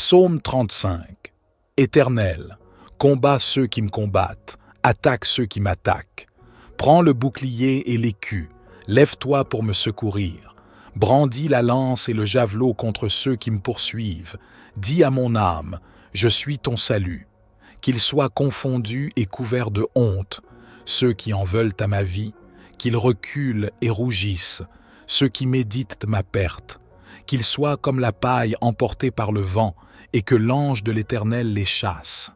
Psaume 35. Éternel, combat ceux qui me combattent, attaque ceux qui m'attaquent. Prends le bouclier et l'écu, lève-toi pour me secourir. Brandis la lance et le javelot contre ceux qui me poursuivent. Dis à mon âme, je suis ton salut. Qu'ils soient confondus et couverts de honte, ceux qui en veulent à ma vie, qu'ils reculent et rougissent, ceux qui méditent ma perte. Qu'ils soient comme la paille emportée par le vent, et que l'ange de l'Éternel les chasse.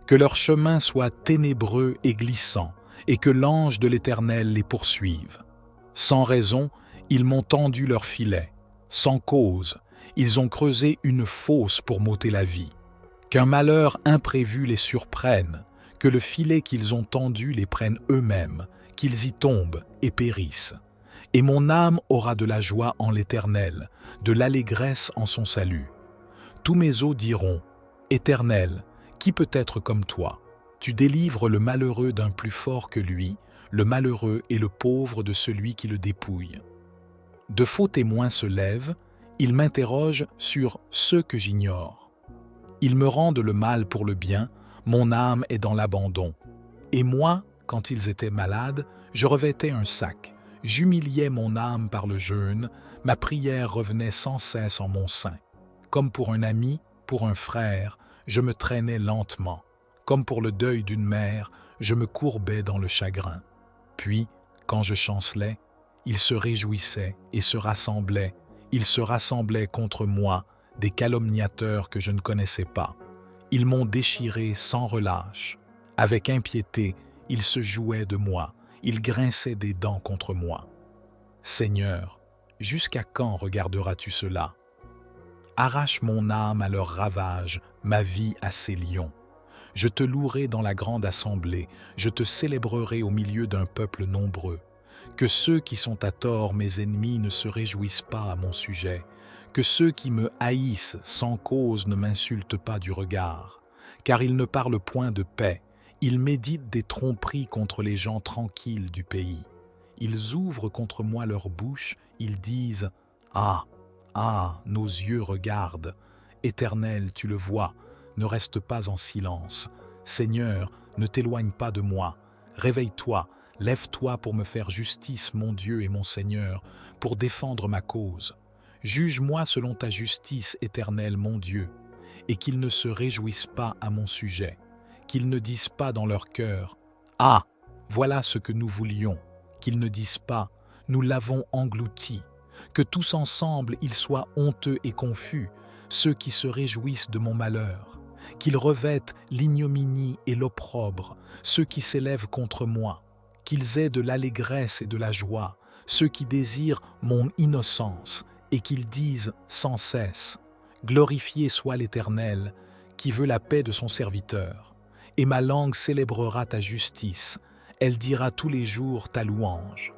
Que leur chemin soit ténébreux et glissant, et que l'ange de l'Éternel les poursuive. Sans raison, ils m'ont tendu leur filet. Sans cause, ils ont creusé une fosse pour m'ôter la vie. Qu'un malheur imprévu les surprenne, que le filet qu'ils ont tendu les prenne eux-mêmes, qu'ils y tombent et périssent. Et mon âme aura de la joie en l'Éternel, de l'allégresse en son salut. Tous mes os diront, Éternel, qui peut être comme toi? Tu délivres le malheureux d'un plus fort que lui, le malheureux et le pauvre de celui qui le dépouille. De faux témoins se lèvent, ils m'interrogent sur ceux que j'ignore. Ils me rendent le mal pour le bien, mon âme est dans l'abandon. Et moi, quand ils étaient malades, je revêtais un sac. J'humiliais mon âme par le jeûne, ma prière revenait sans cesse en mon sein. Comme pour un ami, pour un frère, je me traînais lentement. Comme pour le deuil d'une mère, je me courbais dans le chagrin. Puis, quand je chancelais, ils se réjouissaient et se rassemblaient. Ils se rassemblaient contre moi, des calomniateurs que je ne connaissais pas. Ils m'ont déchiré sans relâche. Avec impiété, ils se jouaient de moi. Ils grinçaient des dents contre moi. Seigneur, jusqu'à quand regarderas-tu cela? Arrache mon âme à leurs ravages, ma vie à ses lions. Je te louerai dans la grande assemblée, je te célébrerai au milieu d'un peuple nombreux. Que ceux qui sont à tort mes ennemis ne se réjouissent pas à mon sujet, que ceux qui me haïssent sans cause ne m'insultent pas du regard, car ils ne parlent point de paix. Ils méditent des tromperies contre les gens tranquilles du pays. Ils ouvrent contre moi leur bouche, ils disent « Ah, ah, nos yeux regardent. Éternel, tu le vois, ne reste pas en silence. Seigneur, ne t'éloigne pas de moi. Réveille-toi, lève-toi pour me faire justice, mon Dieu et mon Seigneur, pour défendre ma cause. Juge-moi selon ta justice, Éternel, mon Dieu, et qu'ils ne se réjouissent pas à mon sujet. Qu'ils ne disent pas dans leur cœur « Ah, voilà ce que nous voulions », qu'ils ne disent pas « Nous l'avons englouti », que tous ensemble ils soient honteux et confus, ceux qui se réjouissent de mon malheur, qu'ils revêtent l'ignominie et l'opprobre, ceux qui s'élèvent contre moi, qu'ils aient de l'allégresse et de la joie, ceux qui désirent mon innocence, et qu'ils disent sans cesse « Glorifié soit l'Éternel, qui veut la paix de son serviteur. » Et ma langue célébrera ta justice, elle dira tous les jours ta louange.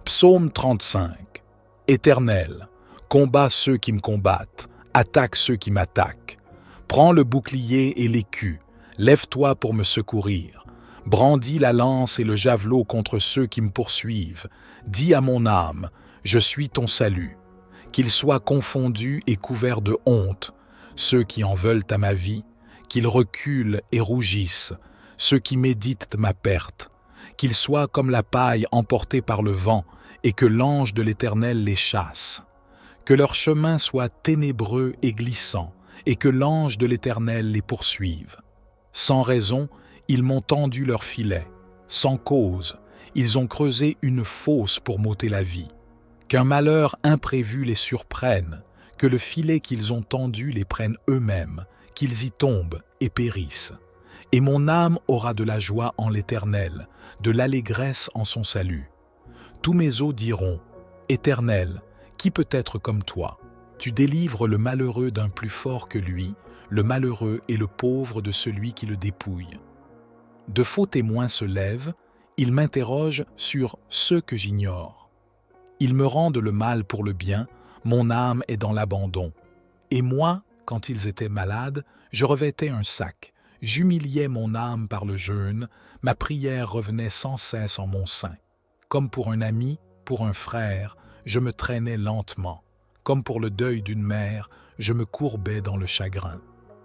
Psaume 35. Éternel, combat ceux qui me combattent, attaque ceux qui m'attaquent. Prends le bouclier et l'écu, lève-toi pour me secourir. Brandis la lance et le javelot contre ceux qui me poursuivent. Dis à mon âme, je suis ton salut. Qu'ils soient confondus et couverts de honte, ceux qui en veulent à ma vie, qu'ils reculent et rougissent, ceux qui méditent ma perte, qu'ils soient comme la paille emportée par le vent, et que l'ange de l'Éternel les chasse. Que leur chemin soit ténébreux et glissant, et que l'ange de l'Éternel les poursuive. Sans raison, ils m'ont tendu leur filet. Sans cause, ils ont creusé une fosse pour m'ôter la vie. Qu'un malheur imprévu les surprenne, que le filet qu'ils ont tendu les prenne eux-mêmes, qu'ils y tombent et périssent. Et mon âme aura de la joie en l'Éternel, de l'allégresse en son salut. Tous mes os diront, Éternel, qui peut être comme toi? Tu délivres le malheureux d'un plus fort que lui, le malheureux et le pauvre de celui qui le dépouille. De faux témoins se lèvent, ils m'interrogent sur ceux que j'ignore. Ils me rendent le mal pour le bien, mon âme est dans l'abandon. Et moi, quand ils étaient malades, je revêtais un sac. J'humiliais mon âme par le jeûne, ma prière revenait sans cesse en mon sein. Comme pour un ami, pour un frère, je me traînais lentement. Comme pour le deuil d'une mère, je me courbais dans le chagrin.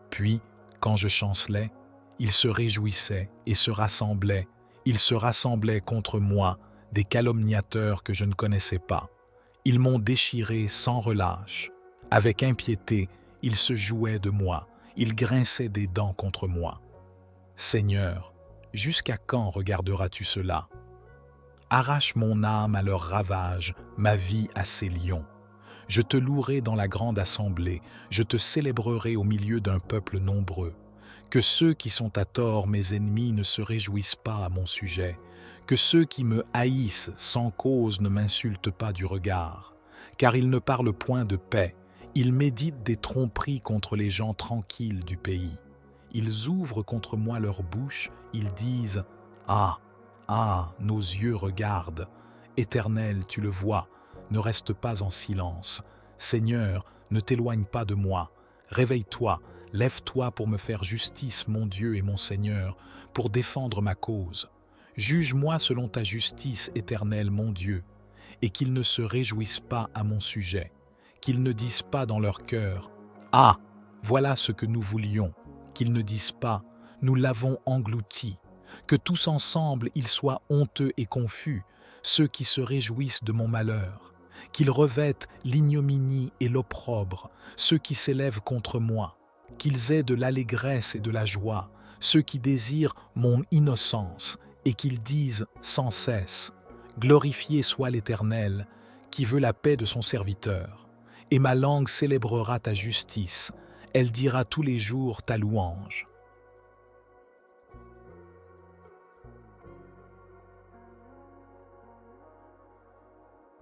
Puis, quand je chancelais, ils se réjouissaient et se rassemblaient. Ils se rassemblaient contre moi, des calomniateurs que je ne connaissais pas. Ils m'ont déchiré sans relâche. Avec impiété, ils se jouaient de moi. Ils grinçaient des dents contre moi. Seigneur, jusqu'à quand regarderas-tu cela? Arrache mon âme à leurs ravages, ma vie à ces lions. Je te louerai dans la grande assemblée, je te célébrerai au milieu d'un peuple nombreux. Que ceux qui sont à tort mes ennemis ne se réjouissent pas à mon sujet, que ceux qui me haïssent sans cause ne m'insultent pas du regard, car ils ne parlent point de paix, ils méditent des tromperies contre les gens tranquilles du pays. Ils ouvrent contre moi leur bouche, ils disent « Ah, ah, nos yeux regardent, Éternel, tu le vois, ne reste pas en silence. Seigneur, ne t'éloigne pas de moi. Réveille-toi, lève-toi pour me faire justice, mon Dieu et mon Seigneur, pour défendre ma cause. Juge-moi selon ta justice, Éternel, mon Dieu, et qu'ils ne se réjouissent pas à mon sujet, qu'ils ne disent pas dans leur cœur « Ah, voilà ce que nous voulions », qu'ils ne disent pas « Nous l'avons englouti », que tous ensemble ils soient honteux et confus, ceux qui se réjouissent de mon malheur, qu'ils revêtent l'ignominie et l'opprobre, ceux qui s'élèvent contre moi, qu'ils aient de l'allégresse et de la joie, ceux qui désirent mon innocence, et qu'ils disent sans cesse « Glorifié soit l'Éternel, qui veut la paix de son serviteur, et ma langue célébrera ta justice, elle dira tous les jours ta louange. »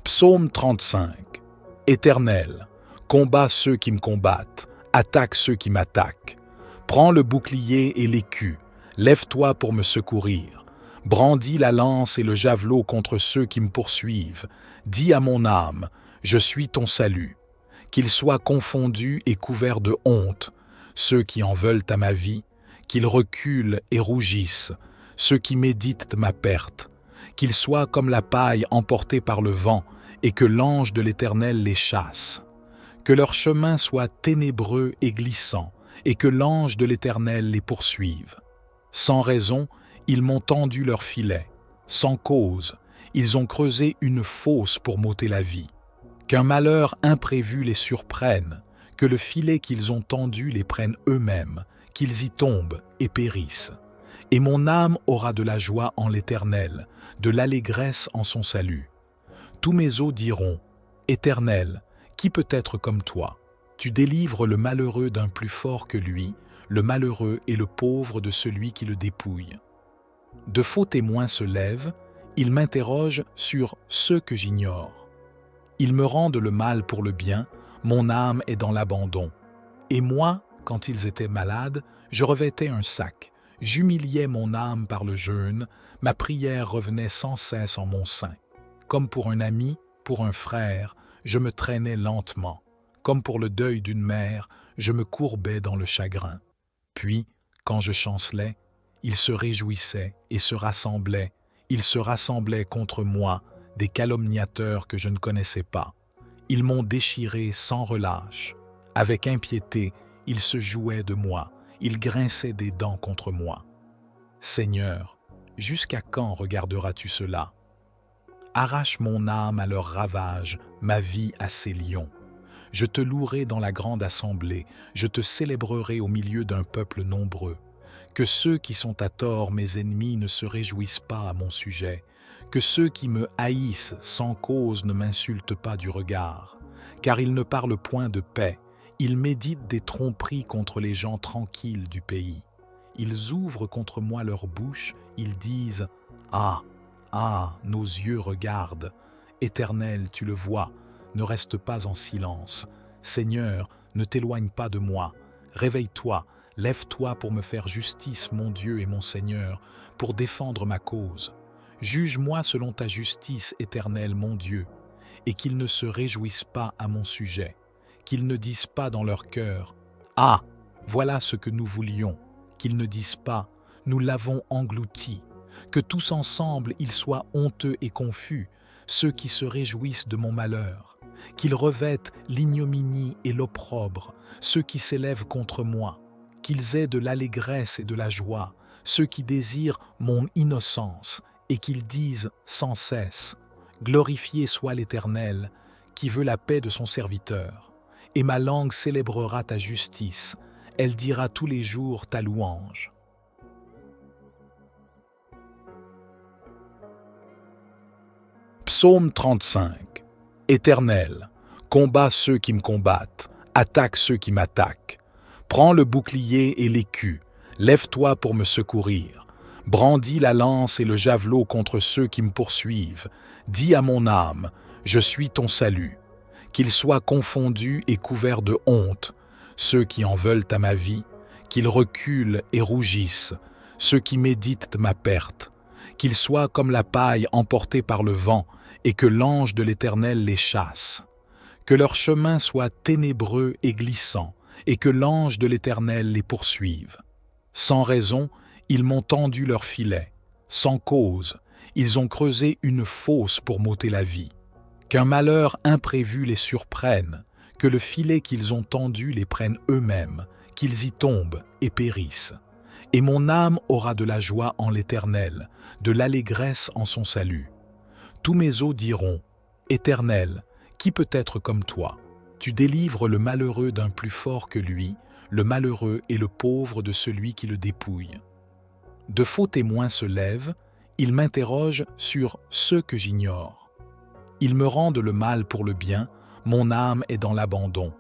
Psaume 35. Éternel, combat ceux qui me combattent, attaque ceux qui m'attaquent. Prends le bouclier et l'écu, lève-toi pour me secourir. Brandis la lance et le javelot contre ceux qui me poursuivent. Dis à mon âme, je suis ton salut. Qu'ils soient confondus et couverts de honte, ceux qui en veulent à ma vie, qu'ils reculent et rougissent, ceux qui méditent ma perte. Qu'ils soient comme la paille emportée par le vent, et que l'ange de l'Éternel les chasse. Que leur chemin soit ténébreux et glissant, et que l'ange de l'Éternel les poursuive. Sans raison, ils m'ont tendu leur filet. Sans cause, ils ont creusé une fosse pour m'ôter la vie. Qu'un malheur imprévu les surprenne, que le filet qu'ils ont tendu les prenne eux-mêmes, qu'ils y tombent et périssent. Et mon âme aura de la joie en l'Éternel, de l'allégresse en son salut. Tous mes os diront, « Éternel, qui peut être comme toi? Tu délivres le malheureux d'un plus fort que lui, le malheureux et le pauvre de celui qui le dépouille. » De faux témoins se lèvent, ils m'interrogent sur ceux que j'ignore. Ils me rendent le mal pour le bien, mon âme est dans l'abandon. Et moi, quand ils étaient malades, je revêtais un sac, j'humiliais mon âme par le jeûne, ma prière revenait sans cesse en mon sein. Comme pour un ami, pour un frère, je me traînais lentement. Comme pour le deuil d'une mère, je me courbais dans le chagrin. Puis, quand je chancelais, ils se réjouissaient et se rassemblaient. Ils se rassemblaient contre moi, des calomniateurs que je ne connaissais pas. Ils m'ont déchiré sans relâche. Avec impiété, ils se jouaient de moi. Ils grinçaient des dents contre moi. Seigneur, jusqu'à quand regarderas-tu cela? Arrache mon âme à leurs ravages, ma vie à ces lions. Je te louerai dans la grande assemblée, je te célébrerai au milieu d'un peuple nombreux. Que ceux qui sont à tort mes ennemis ne se réjouissent pas à mon sujet, que ceux qui me haïssent sans cause ne m'insultent pas du regard, car ils ne parlent point de paix, ils méditent des tromperies contre les gens tranquilles du pays. Ils ouvrent contre moi leur bouche, ils disent « Ah, ah, nos yeux regardent, Éternel, tu le vois, ne reste pas en silence. Seigneur, ne t'éloigne pas de moi. Réveille-toi, lève-toi pour me faire justice, mon Dieu et mon Seigneur, pour défendre ma cause. Juge-moi selon ta justice, Éternel, mon Dieu, et qu'ils ne se réjouissent pas à mon sujet, qu'ils ne disent pas dans leur cœur « Ah, voilà ce que nous voulions », qu'ils ne disent pas « Nous l'avons englouti », que tous ensemble ils soient honteux et confus, ceux qui se réjouissent de mon malheur, qu'ils revêtent l'ignominie et l'opprobre, ceux qui s'élèvent contre moi, qu'ils aient de l'allégresse et de la joie, ceux qui désirent mon innocence, et qu'ils disent sans cesse, « Glorifié soit l'Éternel, qui veut la paix de son serviteur. » Et ma langue célébrera ta justice, elle dira tous les jours ta louange. Psaume 35. Éternel, combat ceux qui me combattent, attaque ceux qui m'attaquent. Prends le bouclier et l'écu, lève-toi pour me secourir. Brandis la lance et le javelot contre ceux qui me poursuivent. Dis à mon âme, je suis ton salut. Qu'ils soient confondus et couverts de honte, ceux qui en veulent à ma vie, qu'ils reculent et rougissent, ceux qui méditent ma perte, qu'ils soient comme la paille emportée par le vent, et que l'ange de l'Éternel les chasse. Que leur chemin soit ténébreux et glissant, et que l'ange de l'Éternel les poursuive. Sans raison, ils m'ont tendu leur filet. Sans cause, ils ont creusé une fosse pour m'ôter la vie. Qu'un malheur imprévu les surprenne, que le filet qu'ils ont tendu les prenne eux-mêmes, qu'ils y tombent et périssent. Et mon âme aura de la joie en l'Éternel, de l'allégresse en son salut. Tous mes os diront, « Éternel, qui peut être comme toi? Tu délivres le malheureux d'un plus fort que lui, le malheureux et le pauvre de celui qui le dépouille. » De faux témoins se lèvent, ils m'interrogent sur ceux que j'ignore. Ils me rendent le mal pour le bien, mon âme est dans l'abandon.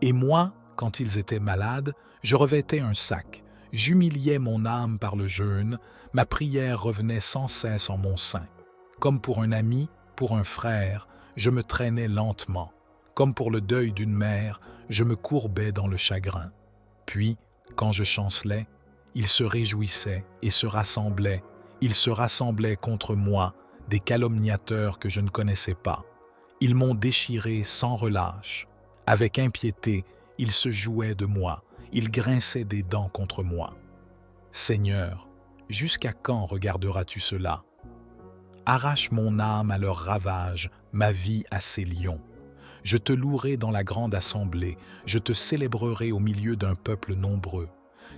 Et moi, quand ils étaient malades, je revêtais un sac, j'humiliais mon âme par le jeûne, ma prière revenait sans cesse en mon sein. Comme pour un ami, pour un frère, je me traînais lentement. Comme pour le deuil d'une mère, je me courbais dans le chagrin. Puis, quand je chancelais, ils se réjouissaient et se rassemblaient. Ils se rassemblaient contre moi, des calomniateurs que je ne connaissais pas. Ils m'ont déchiré sans relâche. Avec impiété, ils se jouaient de moi. Ils grinçaient des dents contre moi. Seigneur, jusqu'à quand regarderas-tu cela? Arrache mon âme à leurs ravages, ma vie à ses lions. Je te louerai dans la grande assemblée, je te célébrerai au milieu d'un peuple nombreux.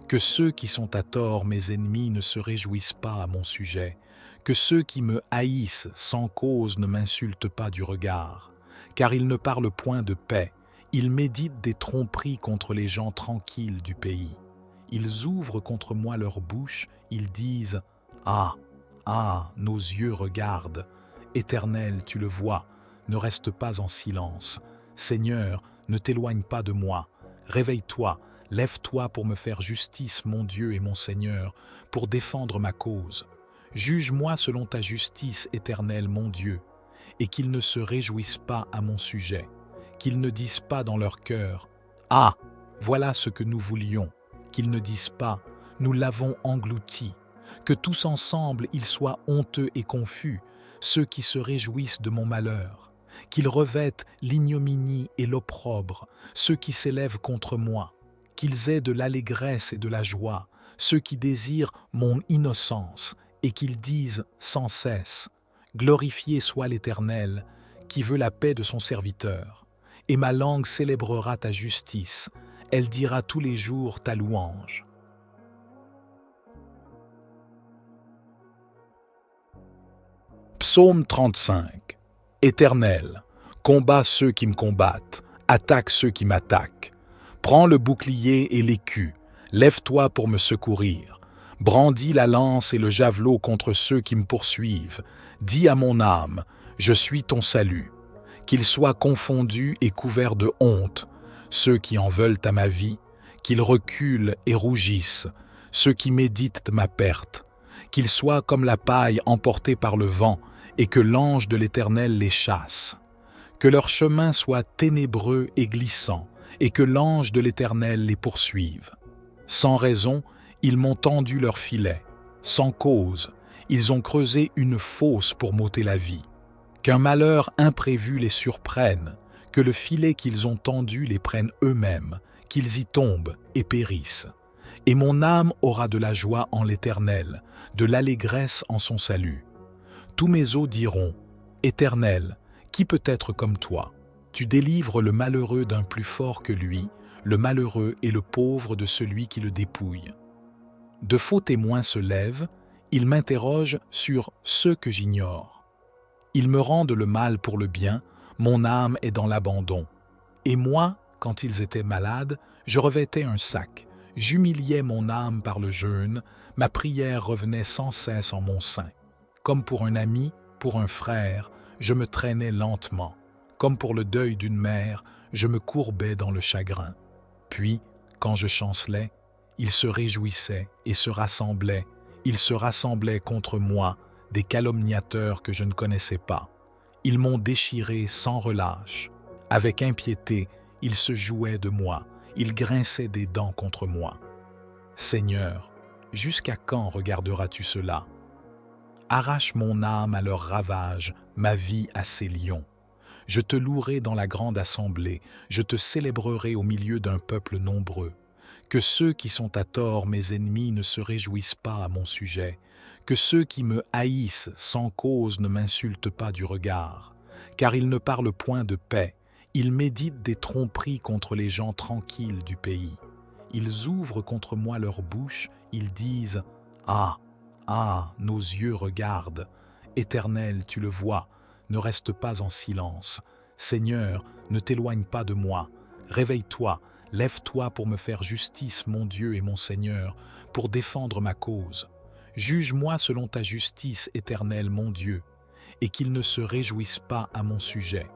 Que ceux qui sont à tort mes ennemis ne se réjouissent pas à mon sujet, que ceux qui me haïssent sans cause ne m'insultent pas du regard, car ils ne parlent point de paix, ils méditent des tromperies contre les gens tranquilles du pays. Ils ouvrent contre moi leur bouche, ils disent « Ah, ah, nos yeux regardent, Éternel, tu le vois, ne reste pas en silence. Seigneur, ne t'éloigne pas de moi. Réveille-toi, lève-toi pour me faire justice, mon Dieu et mon Seigneur, pour défendre ma cause. Juge-moi selon ta justice, Éternel, mon Dieu, et qu'ils ne se réjouissent pas à mon sujet, qu'ils ne disent pas dans leur cœur « Ah, voilà ce que nous voulions », qu'ils ne disent pas « Nous l'avons englouti », que tous ensemble ils soient honteux et confus, ceux qui se réjouissent de mon malheur, qu'ils revêtent l'ignominie et l'opprobre, ceux qui s'élèvent contre moi, qu'ils aient de l'allégresse et de la joie, ceux qui désirent mon innocence, et qu'ils disent sans cesse, « Glorifié soit l'Éternel, qui veut la paix de son serviteur. » Et ma langue célébrera ta justice, elle dira tous les jours ta louange. Psaume 35. Éternel, combat ceux qui me combattent, attaque ceux qui m'attaquent. Prends le bouclier et l'écu, lève-toi pour me secourir. Brandis la lance et le javelot contre ceux qui me poursuivent. Dis à mon âme, je suis ton salut. Qu'ils soient confondus et couverts de honte, ceux qui en veulent à ma vie, qu'ils reculent et rougissent, ceux qui méditent ma perte, qu'ils soient comme la paille emportée par le vent, et que l'ange de l'Éternel les chasse. Que leur chemin soit ténébreux et glissant, et que l'ange de l'Éternel les poursuive. Sans raison, ils m'ont tendu leur filet. Sans cause, ils ont creusé une fosse pour m'ôter la vie. Qu'un malheur imprévu les surprenne, que le filet qu'ils ont tendu les prenne eux-mêmes, qu'ils y tombent et périssent. Et mon âme aura de la joie en l'Éternel, de l'allégresse en son salut. Tous mes os diront, Éternel, qui peut être comme toi? Tu délivres le malheureux d'un plus fort que lui, le malheureux et le pauvre de celui qui le dépouille. De faux témoins se lèvent, ils m'interrogent sur ceux que j'ignore. Ils me rendent le mal pour le bien, mon âme est dans l'abandon. Et moi, quand ils étaient malades, je revêtais un sac, j'humiliais mon âme par le jeûne, ma prière revenait sans cesse en mon sein. Comme pour un ami, pour un frère, je me traînais lentement. Comme pour le deuil d'une mère, je me courbais dans le chagrin. Puis, quand je chancelais, ils se réjouissaient et se rassemblaient. Ils se rassemblaient contre moi, des calomniateurs que je ne connaissais pas. Ils m'ont déchiré sans relâche. Avec impiété, ils se jouaient de moi. Ils grinçaient des dents contre moi. Seigneur, jusqu'à quand regarderas-tu cela? Arrache mon âme à leurs ravages, ma vie à ses lions. Je te louerai dans la grande assemblée, je te célébrerai au milieu d'un peuple nombreux. Que ceux qui sont à tort mes ennemis ne se réjouissent pas à mon sujet, que ceux qui me haïssent sans cause ne m'insultent pas du regard, car ils ne parlent point de paix, ils méditent des tromperies contre les gens tranquilles du pays. Ils ouvrent contre moi leur bouche, ils disent « Ah, ah, nos yeux regardent, Éternel, tu le vois, ne reste pas en silence. Seigneur, ne t'éloigne pas de moi. Réveille-toi, lève-toi pour me faire justice, mon Dieu et mon Seigneur, pour défendre ma cause. Juge-moi selon ta justice, Éternel, mon Dieu, et qu'ils ne se réjouissent pas à mon sujet,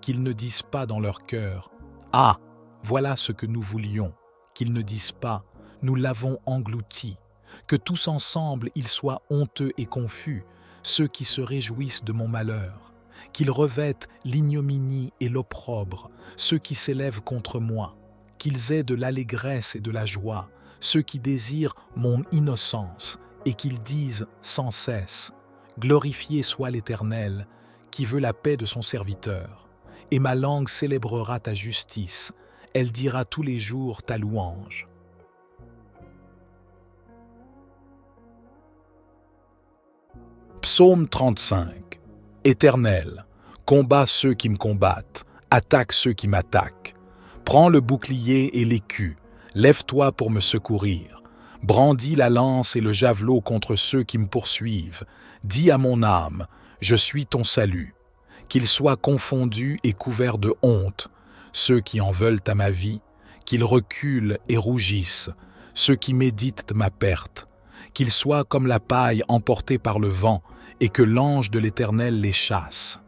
qu'ils ne disent pas dans leur cœur « Ah, voilà ce que nous voulions », qu'ils ne disent pas « Nous l'avons englouti », que tous ensemble ils soient honteux et confus, ceux qui se réjouissent de mon malheur, qu'ils revêtent l'ignominie et l'opprobre, ceux qui s'élèvent contre moi, qu'ils aient de l'allégresse et de la joie, ceux qui désirent mon innocence, et qu'ils disent sans cesse « Glorifié soit l'Éternel, qui veut la paix de son serviteur, et ma langue célébrera ta justice, elle dira tous les jours ta louange. » Psaume 35. Éternel, combat ceux qui me combattent, attaque ceux qui m'attaquent. Prends le bouclier et l'écu, lève-toi pour me secourir. Brandis la lance et le javelot contre ceux qui me poursuivent. Dis à mon âme, je suis ton salut. Qu'ils soient confondus et couverts de honte, ceux qui en veulent à ma vie, qu'ils reculent et rougissent, ceux qui méditent ma perte. Qu'ils soient comme la paille emportée par le vent, et que l'ange de l'Éternel les chasse.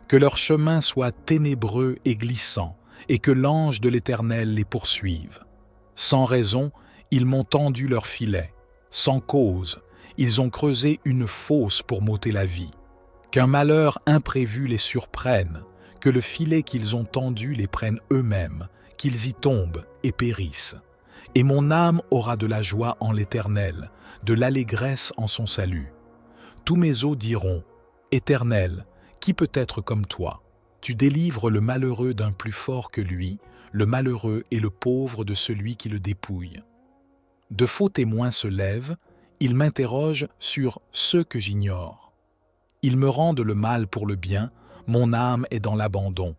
Que leur chemin soit ténébreux et glissant, et que l'ange de l'Éternel les poursuive. Sans raison, ils m'ont tendu leur filet. Sans cause, ils ont creusé une fosse pour m'ôter la vie. Qu'un malheur imprévu les surprenne, que le filet qu'ils ont tendu les prenne eux-mêmes, qu'ils y tombent et périssent. Et mon âme aura de la joie en l'Éternel, de l'allégresse en son salut. Tous mes os diront, « Éternel, qui peut être comme toi? Tu délivres le malheureux d'un plus fort que lui, le malheureux et le pauvre de celui qui le dépouille. » De faux témoins se lèvent, ils m'interrogent sur ceux que j'ignore. Ils me rendent le mal pour le bien, mon âme est dans l'abandon.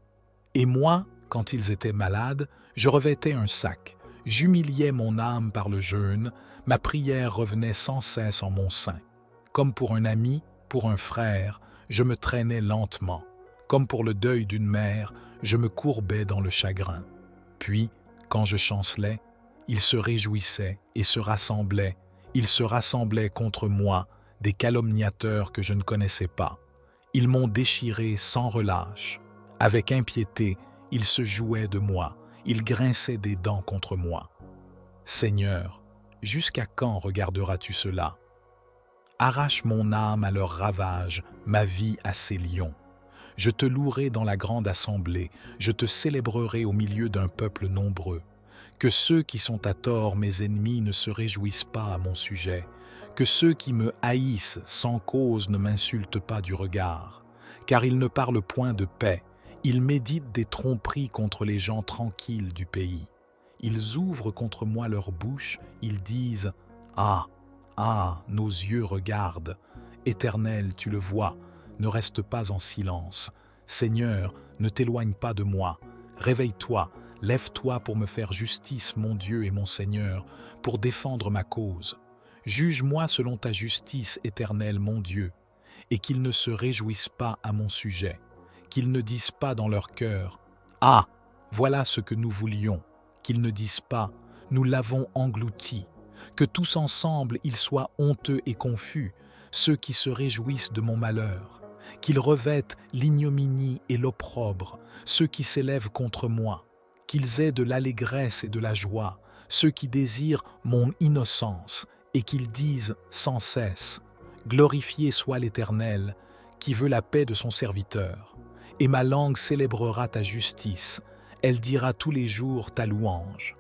Et moi, quand ils étaient malades, je revêtais un sac, j'humiliais mon âme par le jeûne, ma prière revenait sans cesse en mon sein. Comme pour un ami, pour un frère, je me traînais lentement. Comme pour le deuil d'une mère, je me courbais dans le chagrin. Puis, quand je chancelais, ils se réjouissaient et se rassemblaient. Ils se rassemblaient contre moi, des calomniateurs que je ne connaissais pas. Ils m'ont déchiré sans relâche. Avec impiété, ils se jouaient de moi. Ils grinçaient des dents contre moi. Seigneur, jusqu'à quand regarderas-tu cela? Arrache mon âme à leurs ravages, ma vie à ses lions. Je te louerai dans la grande assemblée, je te célébrerai au milieu d'un peuple nombreux. Que ceux qui sont à tort mes ennemis ne se réjouissent pas à mon sujet, que ceux qui me haïssent sans cause ne m'insultent pas du regard, car ils ne parlent point de paix, ils méditent des tromperies contre les gens tranquilles du pays. Ils ouvrent contre moi leur bouche, ils disent « Ah, ah, nos yeux regardent, Éternel, tu le vois, ne reste pas en silence. Seigneur, ne t'éloigne pas de moi. Réveille-toi, lève-toi pour me faire justice, mon Dieu et mon Seigneur, pour défendre ma cause. Juge-moi selon ta justice éternelle, mon Dieu, et qu'ils ne se réjouissent pas à mon sujet, qu'ils ne disent pas dans leur cœur « Ah, voilà ce que nous voulions », qu'ils ne disent pas « Nous l'avons englouti », que tous ensemble ils soient honteux et confus, ceux qui se réjouissent de mon malheur, qu'ils revêtent l'ignominie et l'opprobre, ceux qui s'élèvent contre moi, qu'ils aient de l'allégresse et de la joie, ceux qui désirent mon innocence, et qu'ils disent sans cesse « Glorifié soit l'Éternel, qui veut la paix de son serviteur. Et ma langue célébrera ta justice, elle dira tous les jours ta louange. »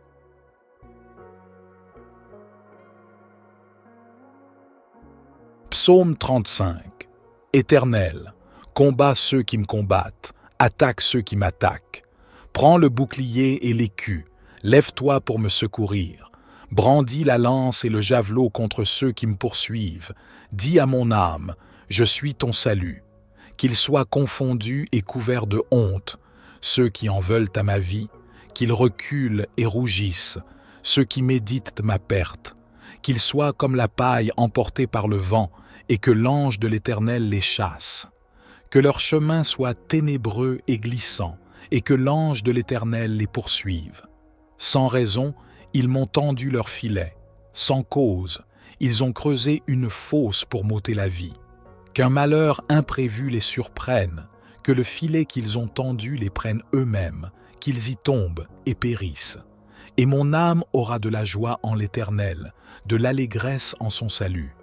Psaume 35. Éternel, combat ceux qui me combattent, attaque ceux qui m'attaquent. Prends le bouclier et l'écu, lève-toi pour me secourir. Brandis la lance et le javelot contre ceux qui me poursuivent. Dis à mon âme, je suis ton salut. Qu'ils soient confondus et couverts de honte, ceux qui en veulent à ma vie, qu'ils reculent et rougissent, ceux qui méditent ma perte. Qu'ils soient comme la paille emportée par le vent, et que l'ange de l'Éternel les chasse. Que leur chemin soit ténébreux et glissant, et que l'ange de l'Éternel les poursuive. Sans raison, ils m'ont tendu leur filet. Sans cause, ils ont creusé une fosse pour m'ôter la vie. Qu'un malheur imprévu les surprenne, que le filet qu'ils ont tendu les prenne eux-mêmes, qu'ils y tombent et périssent. Et mon âme aura de la joie en l'Éternel, de l'allégresse en son salut.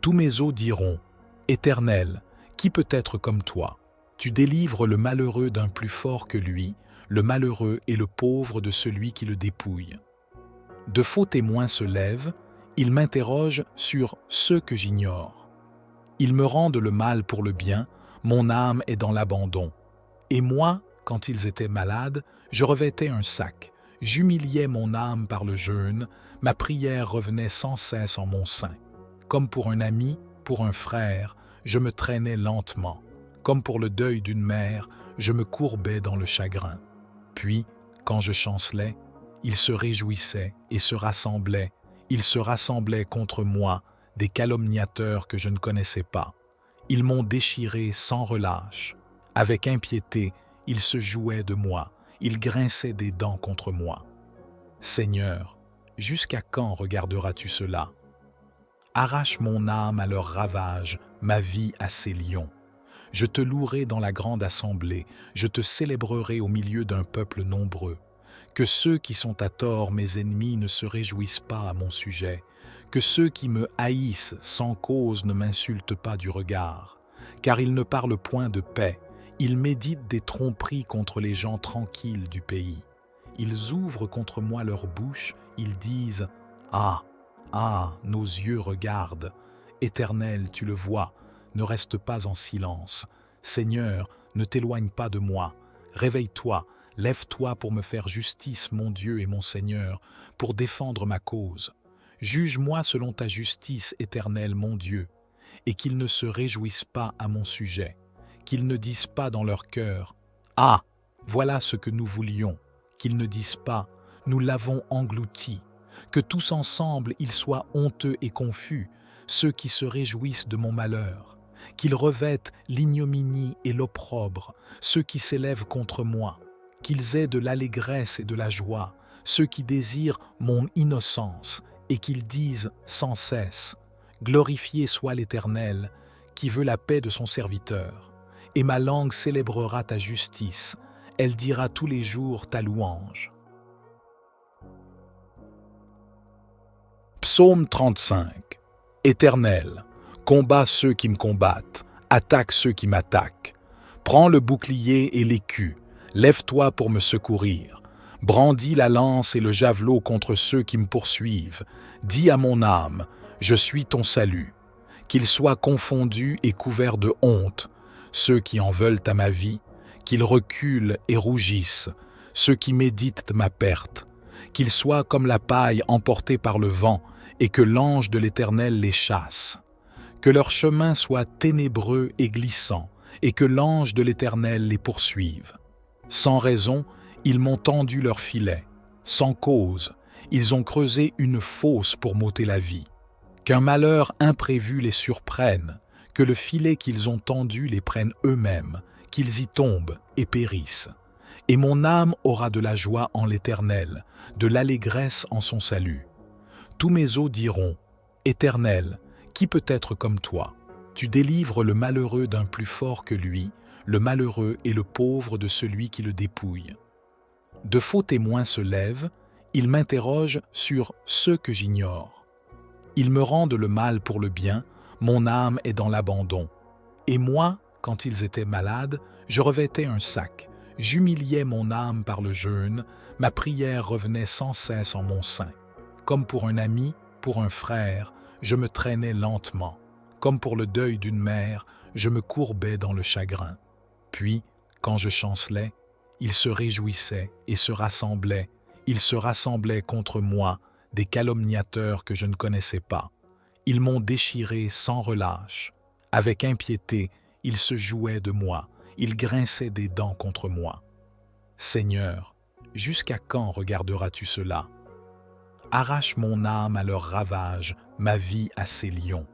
Tous mes os diront, « Éternel, qui peut être comme toi? Tu délivres le malheureux d'un plus fort que lui, le malheureux et le pauvre de celui qui le dépouille. » De faux témoins se lèvent, ils m'interrogent sur ceux que j'ignore. Ils me rendent le mal pour le bien, mon âme est dans l'abandon. Et moi, quand ils étaient malades, je revêtais un sac, j'humiliais mon âme par le jeûne, ma prière revenait sans cesse en mon sein. Comme pour un ami, pour un frère, je me traînais lentement. Comme pour le deuil d'une mère, je me courbais dans le chagrin. Puis, quand je chancelais, ils se réjouissaient et se rassemblaient. Ils se rassemblaient contre moi, des calomniateurs que je ne connaissais pas. Ils m'ont déchiré sans relâche. Avec impiété, ils se jouaient de moi. Ils grinçaient des dents contre moi. Seigneur, jusqu'à quand regarderas-tu cela? Arrache mon âme à leurs ravages, ma vie à ses lions. Je te louerai dans la grande assemblée, je te célébrerai au milieu d'un peuple nombreux. Que ceux qui sont à tort mes ennemis ne se réjouissent pas à mon sujet, que ceux qui me haïssent sans cause ne m'insultent pas du regard, car ils ne parlent point de paix, ils méditent des tromperies contre les gens tranquilles du pays. Ils ouvrent contre moi leur bouche, ils disent « Ah, ah, nos yeux regardent. Éternel, tu le vois, ne reste pas en silence. Seigneur, ne t'éloigne pas de moi. Réveille-toi, lève-toi pour me faire justice, mon Dieu et mon Seigneur, pour défendre ma cause. Juge-moi selon ta justice éternelle, mon Dieu, et qu'ils ne se réjouissent pas à mon sujet, qu'ils ne disent pas dans leur cœur « Ah, voilà ce que nous voulions », qu'ils ne disent pas « Nous l'avons englouti », que tous ensemble ils soient honteux et confus, ceux qui se réjouissent de mon malheur, qu'ils revêtent l'ignominie et l'opprobre, ceux qui s'élèvent contre moi, qu'ils aient de l'allégresse et de la joie, ceux qui désirent mon innocence, et qu'ils disent sans cesse « Glorifié soit l'Éternel, qui veut la paix de son serviteur. Et ma langue célébrera ta justice, elle dira tous les jours ta louange. » Psaume 35. Éternel, combat ceux qui me combattent, attaque ceux qui m'attaquent. Prends le bouclier et l'écu, lève-toi pour me secourir. Brandis la lance et le javelot contre ceux qui me poursuivent. Dis à mon âme, je suis ton salut. Qu'ils soient confondus et couverts de honte, ceux qui en veulent à ma vie, qu'ils reculent et rougissent, ceux qui méditent ma perte, qu'ils soient comme la paille emportée par le vent, et que l'ange de l'Éternel les chasse. Que leur chemin soit ténébreux et glissant, et que l'ange de l'Éternel les poursuive. Sans raison, ils m'ont tendu leur filet. Sans cause, ils ont creusé une fosse pour m'ôter la vie. Qu'un malheur imprévu les surprenne, que le filet qu'ils ont tendu les prenne eux-mêmes, qu'ils y tombent et périssent. Et mon âme aura de la joie en l'Éternel, de l'allégresse en son salut. Tous mes os diront, Éternel, qui peut être comme toi? Tu délivres le malheureux d'un plus fort que lui, le malheureux et le pauvre de celui qui le dépouille. De faux témoins se lèvent, ils m'interrogent sur ceux que j'ignore. Ils me rendent le mal pour le bien, mon âme est dans l'abandon. Et moi, quand ils étaient malades, je revêtais un sac, j'humiliais mon âme par le jeûne, ma prière revenait sans cesse en mon sein. Comme pour un ami, pour un frère, je me traînais lentement. Comme pour le deuil d'une mère, je me courbais dans le chagrin. Puis, quand je chancelais, ils se réjouissaient et se rassemblaient. Ils se rassemblaient contre moi, des calomniateurs que je ne connaissais pas. Ils m'ont déchiré sans relâche. Avec impiété, ils se jouaient de moi. Ils grinçaient des dents contre moi. Seigneur, jusqu'à quand regarderas-tu cela? Arrache mon âme à leurs ravages, ma vie à ses lions.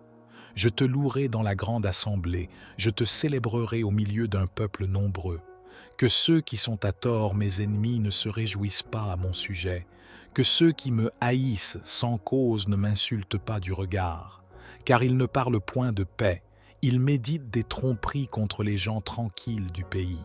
Je te louerai dans la grande assemblée, je te célébrerai au milieu d'un peuple nombreux. Que ceux qui sont à tort mes ennemis ne se réjouissent pas à mon sujet, que ceux qui me haïssent sans cause ne m'insultent pas du regard, car ils ne parlent point de paix, ils méditent des tromperies contre les gens tranquilles du pays.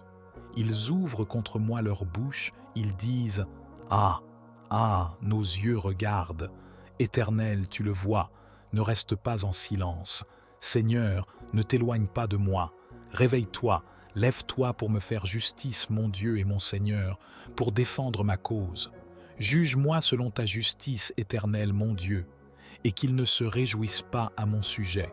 Ils ouvrent contre moi leur bouche, ils disent « Ah, ah, nos yeux regardent, Éternel, tu le vois, ne reste pas en silence. Seigneur, ne t'éloigne pas de moi. Réveille-toi, lève-toi pour me faire justice, mon Dieu et mon Seigneur, pour défendre ma cause. Juge-moi selon ta justice, Éternel, mon Dieu, et qu'ils ne se réjouissent pas à mon sujet,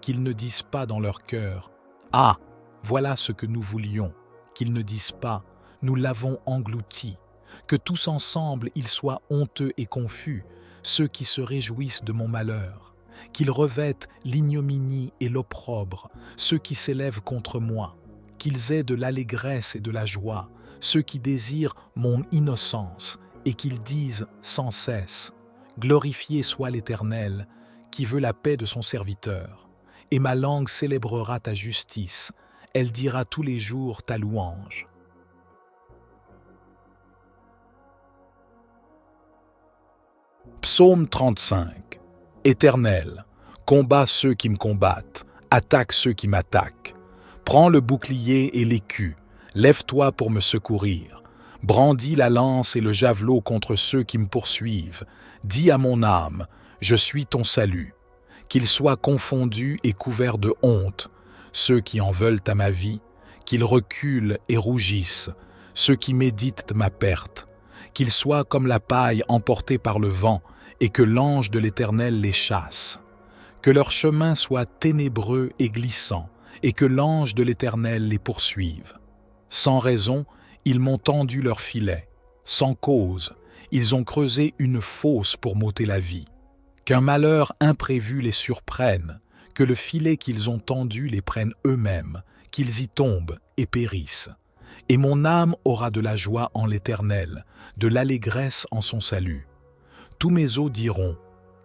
qu'ils ne disent pas dans leur cœur « Ah, voilà ce que nous voulions », qu'ils ne disent pas « Nous l'avons englouti », que tous ensemble ils soient honteux et confus, ceux qui se réjouissent de mon malheur, qu'ils revêtent l'ignominie et l'opprobre, ceux qui s'élèvent contre moi, qu'ils aient de l'allégresse et de la joie, ceux qui désirent mon innocence, et qu'ils disent sans cesse « Glorifié soit l'Éternel, qui veut la paix de son serviteur, et ma langue célébrera ta justice, elle dira tous les jours ta louange. » Psaume 35. Éternel, combat ceux qui me combattent, attaque ceux qui m'attaquent. Prends le bouclier et l'écu, lève-toi pour me secourir. Brandis la lance et le javelot contre ceux qui me poursuivent. Dis à mon âme, je suis ton salut. Qu'ils soient confondus et couverts de honte, ceux qui en veulent à ma vie, qu'ils reculent et rougissent, ceux qui méditent ma perte. Qu'ils soient comme la paille emportée par le vent, et que l'ange de l'Éternel les chasse. Que leur chemin soit ténébreux et glissant, et que l'ange de l'Éternel les poursuive. Sans raison, ils m'ont tendu leur filet. Sans cause, ils ont creusé une fosse pour m'ôter la vie. Qu'un malheur imprévu les surprenne, que le filet qu'ils ont tendu les prenne eux-mêmes, qu'ils y tombent et périssent. Et mon âme aura de la joie en l'Éternel, de l'allégresse en son salut. Tous mes os diront,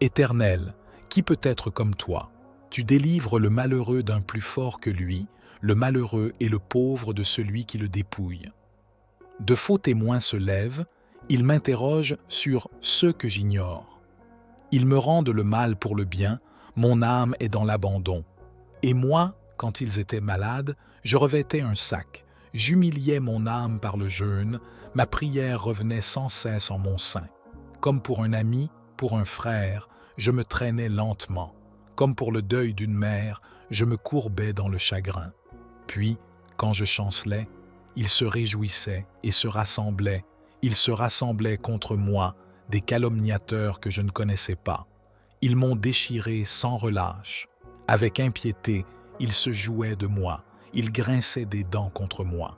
Éternel, qui peut être comme toi? Tu délivres le malheureux d'un plus fort que lui, le malheureux et le pauvre de celui qui le dépouille. De faux témoins se lèvent, ils m'interrogent sur ceux que j'ignore. Ils me rendent le mal pour le bien, mon âme est dans l'abandon. Et moi, quand ils étaient malades, je revêtais un sac, j'humiliais mon âme par le jeûne, ma prière revenait sans cesse en mon sein. Comme pour un ami, pour un frère, je me traînais lentement. Comme pour le deuil d'une mère, je me courbais dans le chagrin. Puis, quand je chancelais, ils se réjouissaient et se rassemblaient. Ils se rassemblaient contre moi, des calomniateurs que je ne connaissais pas. Ils m'ont déchiré sans relâche. Avec impiété, ils se jouaient de moi. Ils grinçaient des dents contre moi.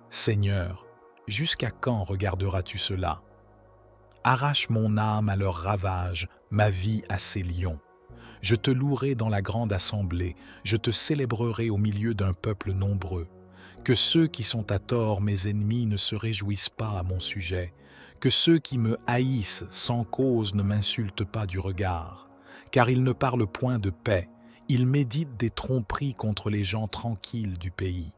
Seigneur, jusqu'à quand regarderas-tu cela? Arrache mon âme à leurs ravages, ma vie à ses lions. Je te louerai dans la grande assemblée, je te célébrerai au milieu d'un peuple nombreux. Que ceux qui sont à tort, mes ennemis, ne se réjouissent pas à mon sujet. Que ceux qui me haïssent sans cause ne m'insultent pas du regard. Car ils ne parlent point de paix, ils méditent des tromperies contre les gens tranquilles du pays.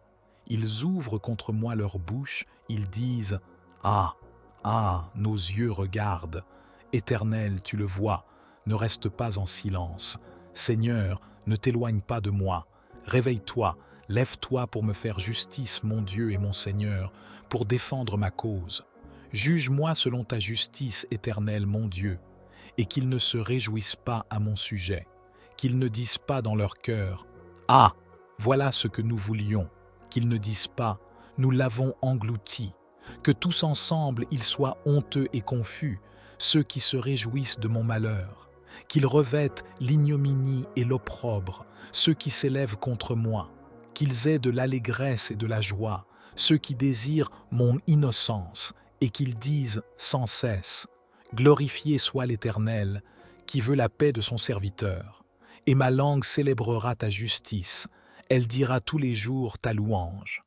Ils ouvrent contre moi leur bouche, ils disent « Ah, ah, nos yeux regardent. Éternel, tu le vois, ne reste pas en silence. Seigneur, ne t'éloigne pas de moi. Réveille-toi, lève-toi pour me faire justice, mon Dieu et mon Seigneur, pour défendre ma cause. Juge-moi selon ta justice, Éternel, mon Dieu, et qu'ils ne se réjouissent pas à mon sujet, qu'ils ne disent pas dans leur cœur « Ah, voilà ce que nous voulions », qu'ils ne disent pas « Nous l'avons englouti », que tous ensemble ils soient honteux et confus, ceux qui se réjouissent de mon malheur, qu'ils revêtent l'ignominie et l'opprobre, ceux qui s'élèvent contre moi, qu'ils aient de l'allégresse et de la joie, ceux qui désirent mon innocence, et qu'ils disent sans cesse « Glorifié soit l'Éternel, qui veut la paix de son serviteur, et ma langue célébrera ta justice, elle dira tous les jours ta louange. »